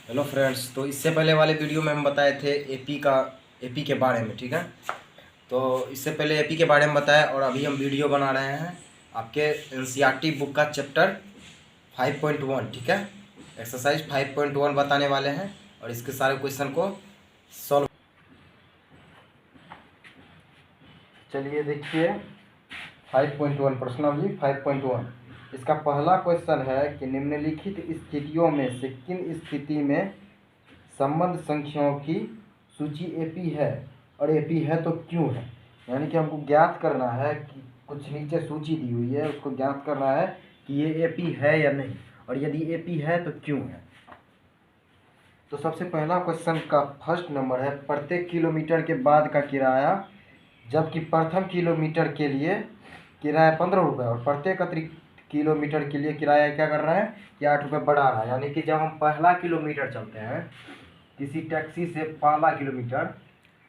Hello friends, तो इससे पहले वाले वीडियो में हम बताए थे एपी के बारे में। ठीक है, तो इससे पहले एपी के बारे में बताया और अभी हम वीडियो बना रहे हैं आपके एनसीईआरटी बुक का चैप्टर 5.1। ठीक है, एक्सरसाइज 5.1 बताने वाले हैं और इसके सारे क्वेश्चन को सॉल्व। चलिए देखिए 5.1 प्रश्नावली 5.1। इसका पहला क्वेश्चन है कि निम्नलिखित स्थितियों में से किन स्थिति में संबंध संख्याओं की सूची एपी है, और एपी है तो क्यों है। यानी कि हमको ज्ञात करना है कि कुछ नीचे सूची दी हुई है, उसको ज्ञात करना है कि ये एपी है या नहीं, और यदि एपी है तो क्यों है। तो सबसे पहला क्वेश्चन का फर्स्ट नंबर है, प्रत्येक किलोमीटर के बाद का किराया, जबकि प्रथम किलोमीटर के लिए किराया 15 रुपये और प्रत्येक अतिरिक्त किलोमीटर के लिए किराया क्या कर रहा है कि 8 रुपये बढ़ा रहा है। यानी कि जब हम पहला किलोमीटर चलते हैं किसी टैक्सी से पहला किलोमीटर,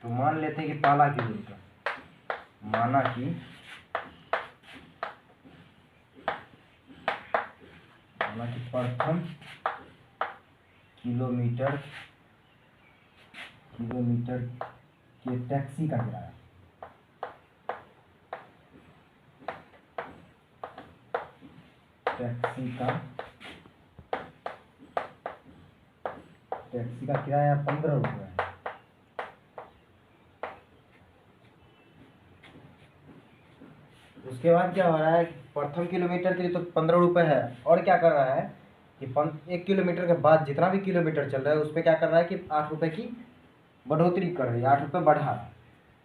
तो मान लेते हैं कि पहला किलोमीटर, माना कि प्रथम किलोमीटर के टैक्सी का किराया टैक्सी का किराया 15 रुपये है। उसके बाद क्या हो रहा है, प्रथम किलोमीटर के लिए तो 15 रुपये है, और क्या कर रहा है कि 1 किलोमीटर के बाद जितना भी किलोमीटर चल रहा है उस पर क्या कर रहा है कि 8 रुपये की बढ़ोतरी कर रही है, 8 रुपये बढ़ा रहा है।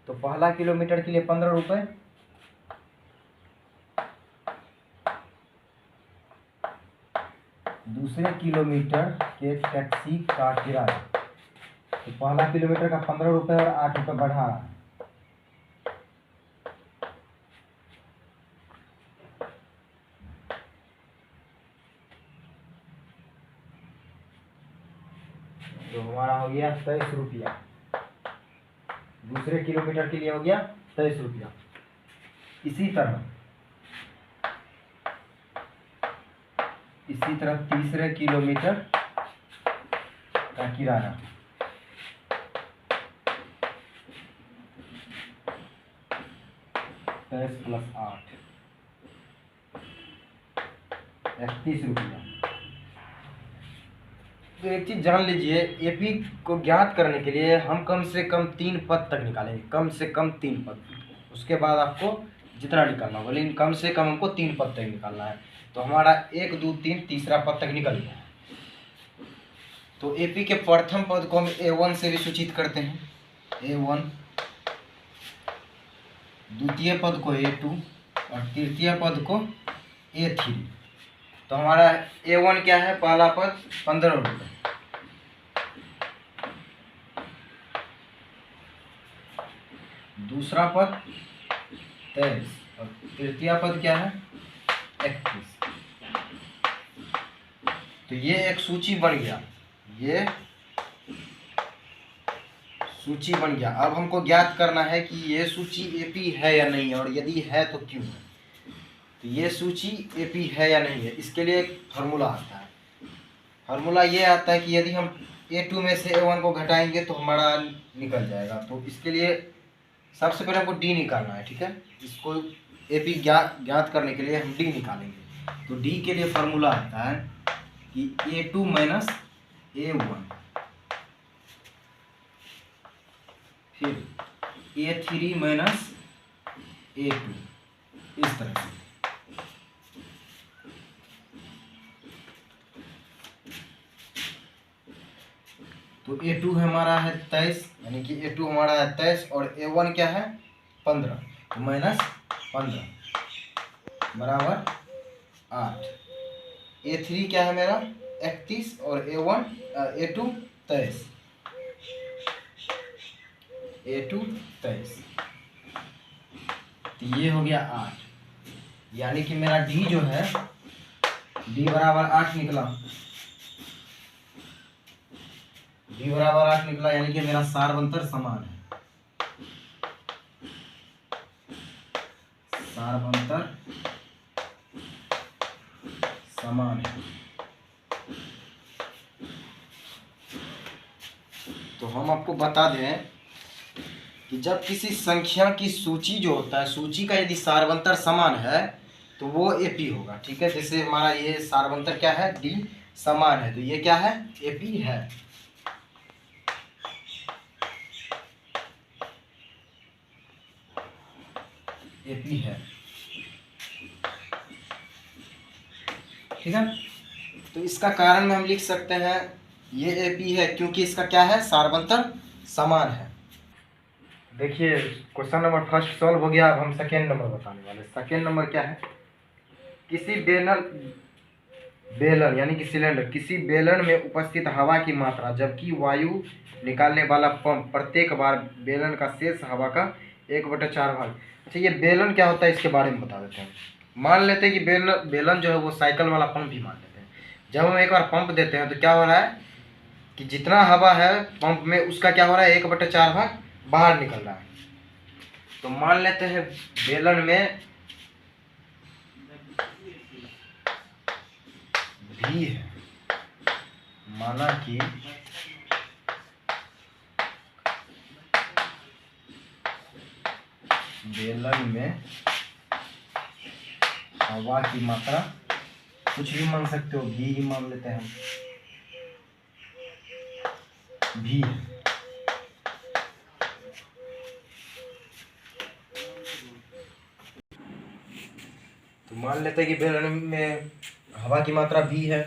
तो पहला किलोमीटर के लिए 15 रुपये, दूसरे किलोमीटर के टैक्सी का किराया, तो पहला किलोमीटर का 15 रुपये और 8 रुपये बढ़ा रहा है। तो हमारा हो गया 23 रुपया, दूसरे किलोमीटर के लिए हो गया 23 रुपया। इसी तरह तीसरे किलोमीटर का किराया 23 + 8 31 रुपया। तो एक चीज़ जान लीजिए, एपी को ज्ञात करने के लिए हम कम से कम 3 पद तक निकालेंगे, कम से कम 3 पद। उसके बाद आपको जितना निकालना होगा, लेकिन कम से कम हमको 3 पद तक निकालना है। तो हमारा 1 2 3 तीसरा पद तक निकल गया है। तो एपी के प्रथम पद को हम A1 से भी सूचित करते हैं, A1, द्वितीय पद को A2 और तृतीय पद को A3। तो हमारा A1 क्या है, पहला पद 15 रुपये, दूसरा पद 23 और तृतीय पद क्या है 31। तो ये एक सूची बन गया, ये सूची बन गया। अब हमको ज्ञात करना है कि ये सूची एपी है या नहीं, और यदि है तो क्यों है। तो ये सूची एपी है या नहीं है, इसके लिए एक फार्मूला आता है। फार्मूला ये आता है कि यदि हम A2 में से A1 को घटाएंगे तो हमारा निकल जाएगा। तो इसके लिए सबसे पहले हमको डी निकालना है। ठीक है, इसको एपी ज्ञात करने के लिए हम डी निकालेंगे। तो डी के लिए फार्मूला आता है कि A2 - A1 फिर A3 - A2, इस तरह से। तो A2 हमारा है 23, यानी कि A2 हमारा है 23 और A1 क्या है 15, तो -15 बराबर 8। A3 क्या है मेरा 31 और A2 23, A2 23। तो ये हो गया 8, यानी कि मेरा डी जो है डी बराबर 8 निकला, डी बराबर 8 निकला, यानी कि मेरा सारवंतर समान है, सारवंतर समान है। तो हम आपको बता दें कि जब किसी संख्या की सूची जो होता है, सूची का यदि सार्वंतर समान है तो वो एपी होगा। ठीक है, जैसे हमारा ये सार्वंतर क्या है, डी समान है, तो ये क्या है, एपी है। एपी है, ठीक है। तो इसका कारण में हम लिख सकते हैं ये एपी है क्योंकि इसका क्या है, सार्वंतर समान है। देखिए क्वेश्चन नंबर फर्स्ट सॉल्व हो गया। अब हम सेकेंड नंबर बताने वाले। सेकेंड नंबर क्या है, किसी बेलन यानी कि सिलेंडर, किसी बेलन में उपस्थित हवा की मात्रा जबकि वायु निकालने वाला पंप प्रत्येक बार बेलन का शेष हवा का 1/4 भाग। अच्छा, ये बेलन क्या होता है इसके बारे में बता देते हैं। मान लेते हैं कि बेलन जो है वो साइकिल वाला पंप भी मान लेते हैं। जब हम एक बार पंप देते हैं तो क्या हो रहा है कि जितना हवा है पंप में उसका क्या हो रहा है, 1/4 भाग बाहर निकल रहा है। तो मान लेते हैं बेलन में भी है, माना कि बेलन में हवा की मात्रा, कुछ भी मान सकते हो, भी ही मान लेते हैं हम, भी है। तो मान लेते हैं कि बेलन में हवा की मात्रा भी है,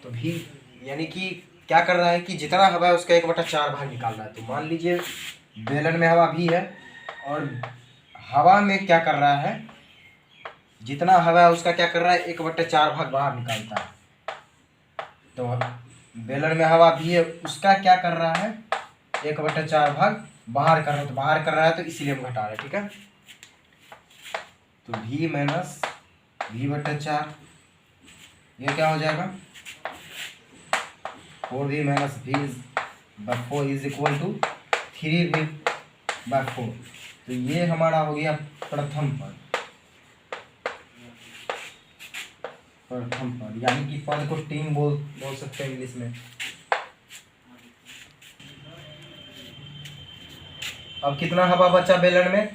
तो भी यानी कि क्या कर रहा है कि जितना हवा है उसका 1/4 भाग निकाल रहा है। तो मान लीजिए बेलन में हवा भी है और हवा में क्या कर रहा है, जितना हवा है उसका क्या कर रहा है, 1/4 भाग बाहर निकालता है। तो बेलन में हवा भी है, उसका क्या कर रहा है, 1/4 भाग बाहर कर रहा है। तो बाहर कर रहा है तो इसीलिए हम घटा रहे हैं। ठीक है, तो भी माइनस v/4, ये क्या हो जाएगा, 4v minus v/4 is equal to 3v/4। तो ये हमारा हो गया प्रथम पद, यानी कि पद को टीम बोल सकते हैं इंग्लिश में। अब कितना हवा बचा बेलन में,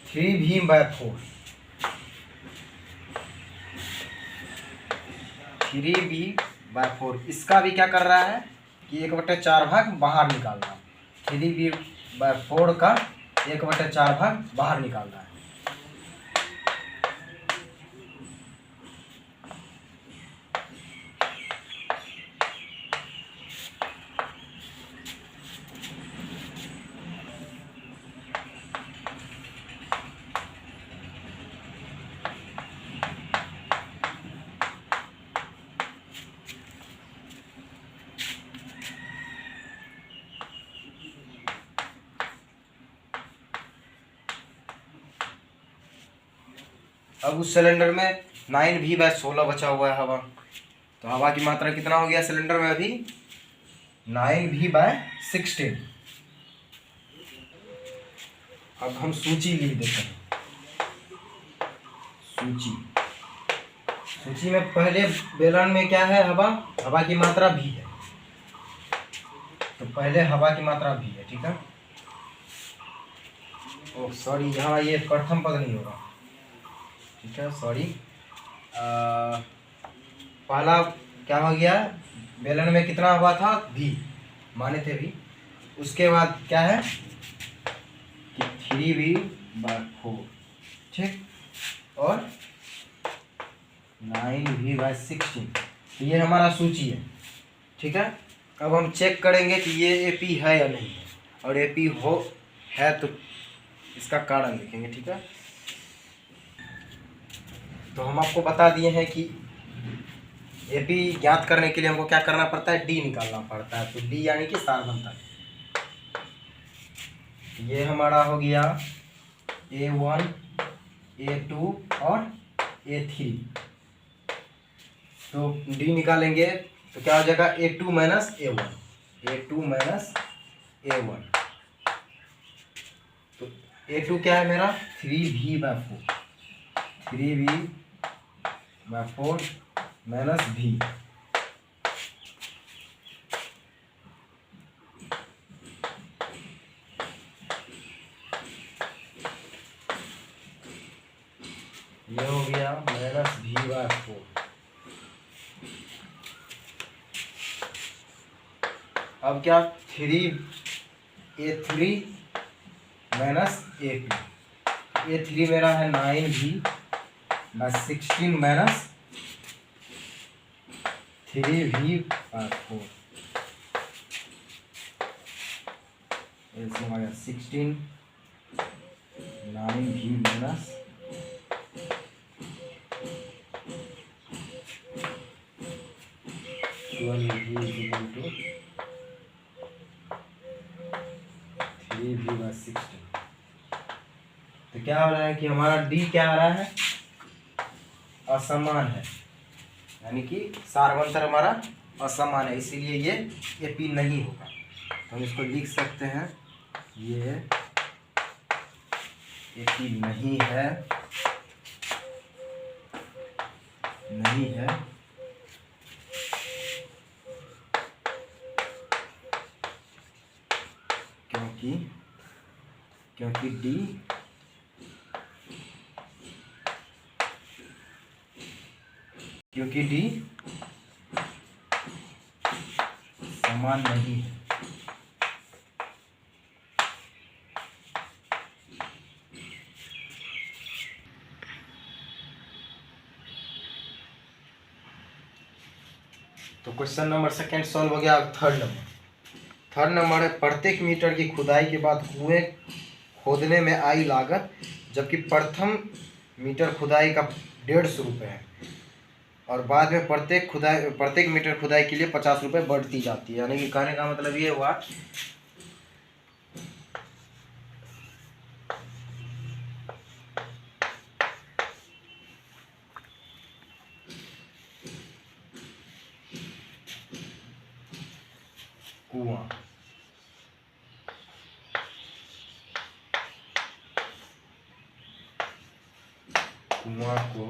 3v/4, 3v/4। इसका भी क्या कर रहा है कि 1/4 भाग बाहर निकाल रहा है। 3v/4 का 1/4 भाग बाहर निकाल रहा है। अब उस सिलेंडर में 9v/16 बचा हुआ है हवा। तो हवा की मात्रा कितना हो गया सिलेंडर में अभी, 9v/16। अब हम सूची लिख देते हैं। सूची में पहले बेलन में क्या है, हवा की मात्रा भी है। तो पहले हवा की मात्रा भी है। ठीक है, ओह सॉरी, यहाँ ये प्रथम पद नहीं होगा। ठीक है, सॉरी, पहला क्या हो गया, बेलन में कितना हवा था, भी माने थे भी। उसके बाद क्या है कि 3v/4, ठीक, और 9v/16। तो ये हमारा सूची है। ठीक है, अब हम चेक करेंगे कि ये एपी है या नहीं है, और एपी है तो इसका कारण लिखेंगे। ठीक है, तो हम आपको बता दिए हैं कि एपी ज्ञात करने के लिए हमको क्या करना पड़ता है, डी निकालना पड़ता है। तो डी यानी कि सार्वंतर। ये हमारा हो गया A1, A2 और A3। तो डी निकालेंगे तो क्या हो जाएगा, A2 माइनस A1। तो A2 क्या है मेरा, 3v/4, 3v/4 माइनस v। 4। अब क्या 3A3 माइनस A2। A3 मेरा है 9V ना 16 माइनस 3V/4। एलसीएम आ गया 16, 9V minus 12V equal to 3V/16। तो क्या हो रहा है कि हमारा डी क्या आ रहा है, असमान है, यानी कि सारवंतर हमारा असमान है, इसीलिए ये एपी नहीं होगा। तो हम इसको लिख सकते हैं, ये एपी नहीं है, नहीं है, क्योंकि डी समान नहीं है। तो क्वेश्चन नंबर सेकेंड सॉल्व हो गया। थर्ड नंबर है, प्रत्येक मीटर की खुदाई के बाद कुएं खोदने में आई लागत, जबकि प्रथम मीटर खुदाई का 150 रुपये है और बाद में प्रत्येक मीटर खुदाई के लिए 50 रुपये बढ़ती जाती है। यानी कि कहने का मतलब ये हुआ कुआं को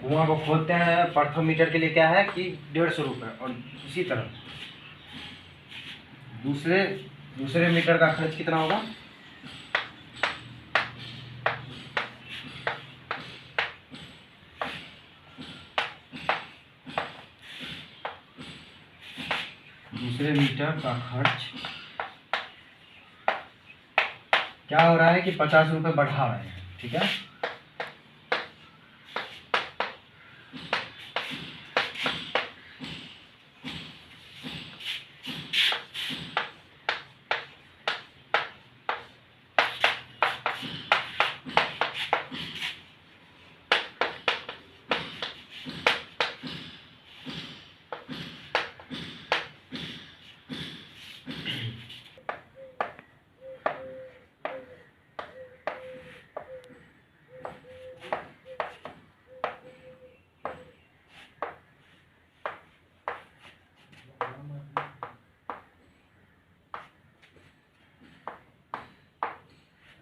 कुआं को खोदते हैं, प्रथम मीटर के लिए क्या है कि 150 रुपये, और उसी तरह दूसरे मीटर का खर्च कितना होगा, दूसरे मीटर का खर्च क्या हो रहा है कि 50 रुपये बढ़ा रहे हैं, ठीक है।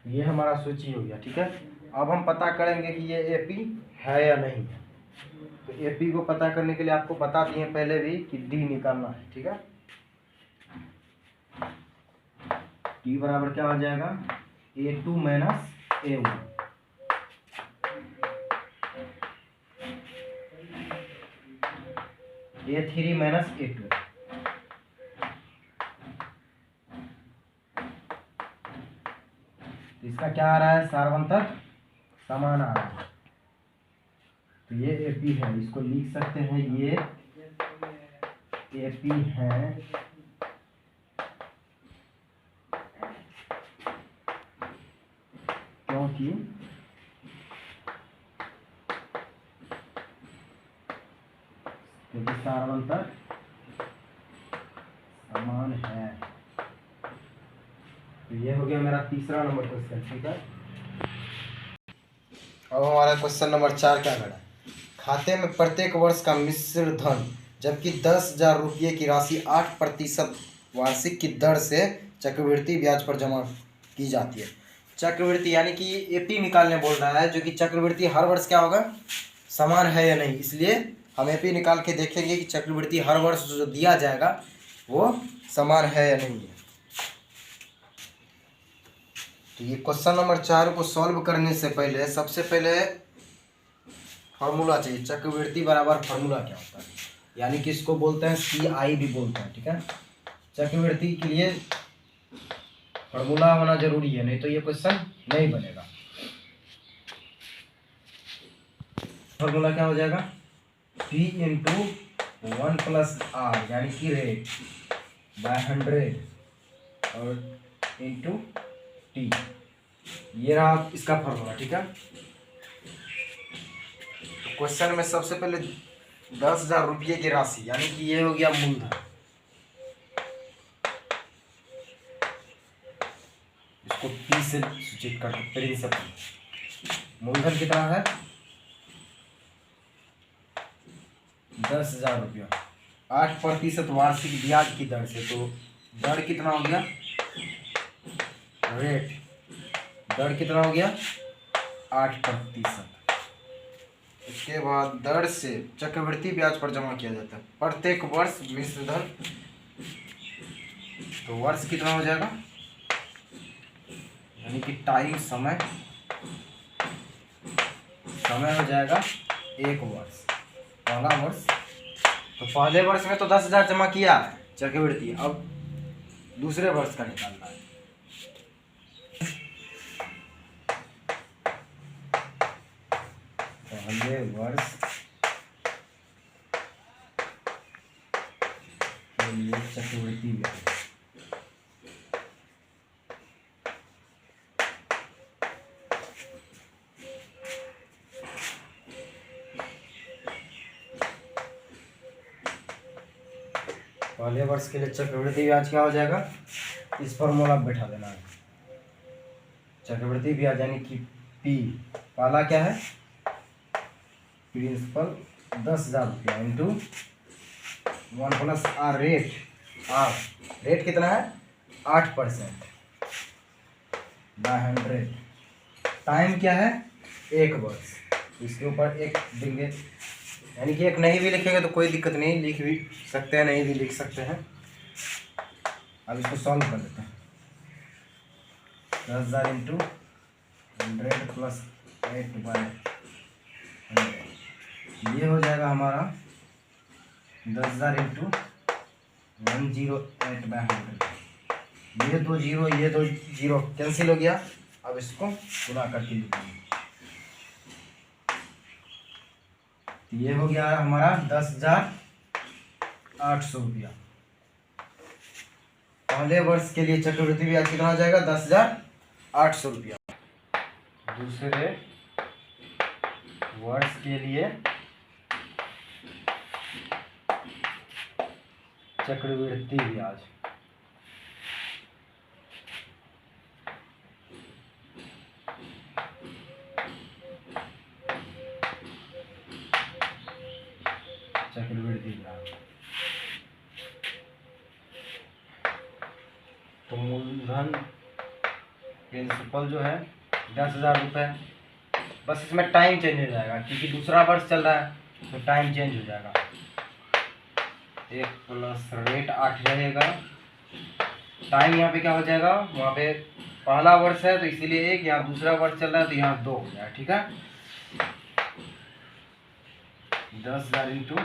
ये हमारा सूची हो गया, ठीक है। अब हम पता करेंगे कि ये एपी है या नहीं है। तो एपी को पता करने के लिए आपको बता दिए पहले भी कि डी निकालना है, ठीक है। डी बराबर क्या हो जाएगा, A2 minus A1। A3 minus A2। इसका क्या आ रहा है, सारवंतर समान आ रहा है। तो ये एपी है, इसको लिख सकते हैं, ये एपी है, क्योंकि सारवंतर समान है। तो ये हो गया मेरा तीसरा नंबर क्वेश्चन, ठीक है। अब हमारा क्वेश्चन नंबर 4 क्या करा? खाते में प्रत्येक वर्ष का मिश्र धन जबकि 10,000 रुपये की राशि 8% वार्षिक की दर से चक्रवृद्धि ब्याज पर जमा की जाती है। चक्रवृद्धि यानी कि एपी निकालने बोल रहा है, जो कि चक्रवृद्धि हर वर्ष क्या होगा, समान है या नहीं। इसलिए हम एपी निकाल के देखेंगे कि चक्रवृद्धि हर वर्ष जो दिया जाएगा वो समान है या नहीं है। तो ये क्वेश्चन नंबर 4 को सॉल्व करने से पहले सबसे पहले फार्मूला चाहिए। चक्रवृद्धि बराबर फार्मूला क्या होता है, यानी कि इसको बोलते हैं CI भी बोलते हैं, ठीक है। चक्रवृद्धि के लिए फार्मूला होना जरूरी है, नहीं तो ये क्वेश्चन नहीं बनेगा। फार्मूला क्या हो जाएगा, P इंटू 1+R यानी कि रेट बाय 100 और इंटू T, ये रहा इसका फार्मूला, ठीक है। क्वेश्चन में सबसे पहले 10,000 रुपये की राशि यानी कि ये हो गया मूलधन, इसको P से सूचित करके प्रिंसिपल। मूलधन कितना है, 10,000 रुपया, 8% वार्षिक ब्याज की दर से। तो दर कितना हो गया, रेट दर कितना हो गया 8%। इसके बाद दर से चक्रवृद्धि ब्याज पर जमा किया जाता है प्रत्येक वर्ष मिश्र धन। तो वर्ष कितना हो जाएगा, यानी कि टाइम समय हो जाएगा 1 वर्ष, पहला वर्ष। तो पहले वर्ष में तो 10,000 जमा किया है चक्रवृद्धि, अब दूसरे वर्ष का निकालना है। पहले वर्ष के लिए चक्रवृद्धि ब्याज, पहले वर्ष के लिए चक्रवृद्धि ब्याज क्या हो जाएगा, इस फॉर्मूला में बैठा देना है। चक्रवृद्धि ब्याज यानी कि P, पहला क्या है, प्रिंसिपल 10,000 रुपया इंटू 1+R रेट। रेट कितना है 8% बाय 100। टाइम क्या है 1 वर्ष, इसके ऊपर 1 देंगे, यानी कि 1 नहीं भी लिखेंगे तो कोई दिक्कत नहीं, लिख भी सकते हैं, नहीं भी लिख सकते हैं। अब इसको सॉल्व कर लेते हैं। 10,000 इंटू 100 प्लस 8/100, ये हो जाएगा हमारा 10,000 इंटू 108/100। ये 2 जीरो, ये 2 जीरो कैंसिल हो गया। अब इसको गुणा करके लिखेंगे, ये हो गया हमारा 10,800 रुपया। पहले वर्ष के लिए चक्रवृद्धि ब्याज कितना हो जाएगा 10,800 रुपया। दूसरे वर्ष के लिए चक्रवृद्धि ब्याज तो मूलधन प्रिंसिपल जो है 10,000 रुपये, बस इसमें टाइम चेंज हो जाएगा क्योंकि दूसरा वर्ष चल रहा है तो टाइम चेंज हो जाएगा। 1 प्लस रेट 8 रहेगा, टाइम यहाँ पे क्या हो जाएगा, वहाँ पे पहला वर्ष है तो इसीलिए 1, यहाँ दूसरा वर्ष चल रहा है तो यहाँ 2 हो गया, ठीक है। 10,000 इंटू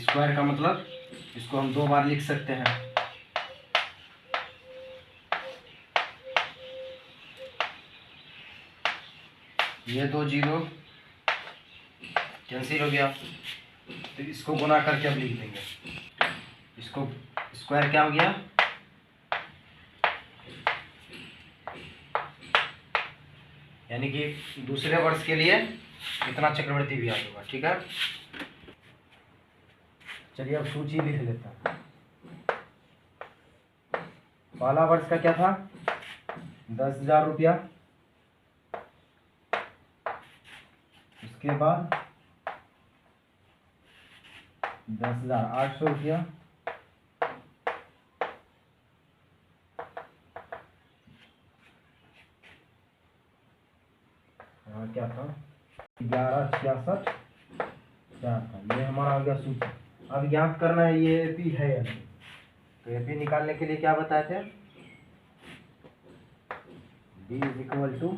स्क्वायर का मतलब इसको हम 2 बार लिख सकते हैं। ये 2 जीरो कैंसिल हो गया, तो इसको गुना करके अब लिख देंगे। इसको स्क्वायर क्या हो गया, यानी कि दूसरे वर्ष के लिए इतना चक्रवृद्धि ब्याज होगा। ठीक है, चलिए अब सूची लिख लेता हूँ। पहला वर्ष का क्या था, 10,000 रुपया। उसके बाद 10,800 रुपया। क्या था, 11,66 क्या था, ये हमारा आ गया सूची। अब ज्ञात करना है ये एपी है या नहीं। तो एपी निकालने के लिए क्या बताए थे, D is equal to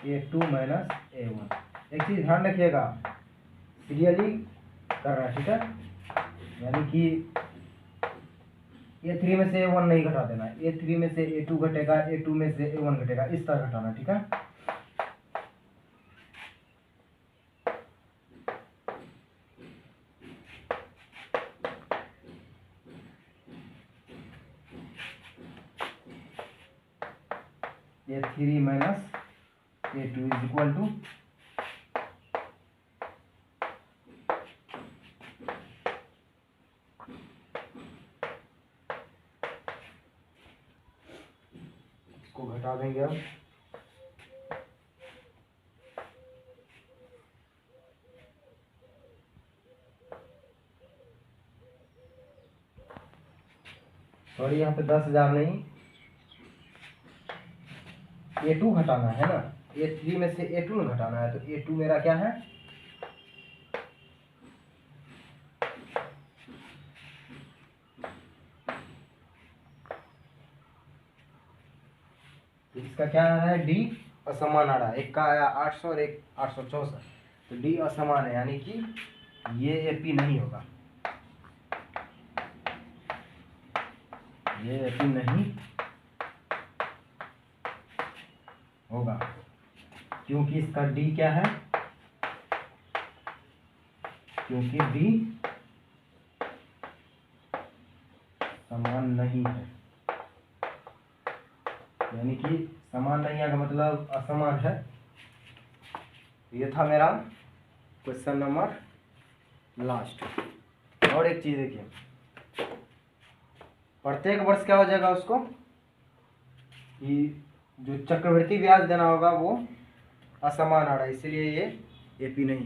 A2 minus A1। एक चीज ध्यान रखिएगा, सीरियली कर रहा है, ठीक है, यानी कि A3 में से A1 नहीं घटा देना, A3 में से A2 घटेगा, A2 में से A1 घटेगा, इस तरह घटाना। ठीक है, A3 minus A2 is equal to इसको घटा देंगे अब। सॉरी, यहाँ पे 10,000 नहीं, A2 घटाना है ना, A3 में से A2 घटाना है। तो A2 मेरा क्या है, इसका क्या है, D असमान आ रहा है। एक का आया 800 और एक 864, तो D असमान है, यानी कि ये AP नहीं होगा, ये AP नहीं होगा, क्योंकि इसका D क्या है, क्योंकि D समान नहीं है, यानी कि समान नहीं है का मतलब असमान है। ये था मेरा क्वेश्चन नंबर लास्ट। और एक चीज देखिए, प्रत्येक वर्ष क्या हो जाएगा उसको, कि जो चक्रवृद्धि ब्याज देना होगा वो असमान आ रहा है, इसलिए ये एपी नहीं है।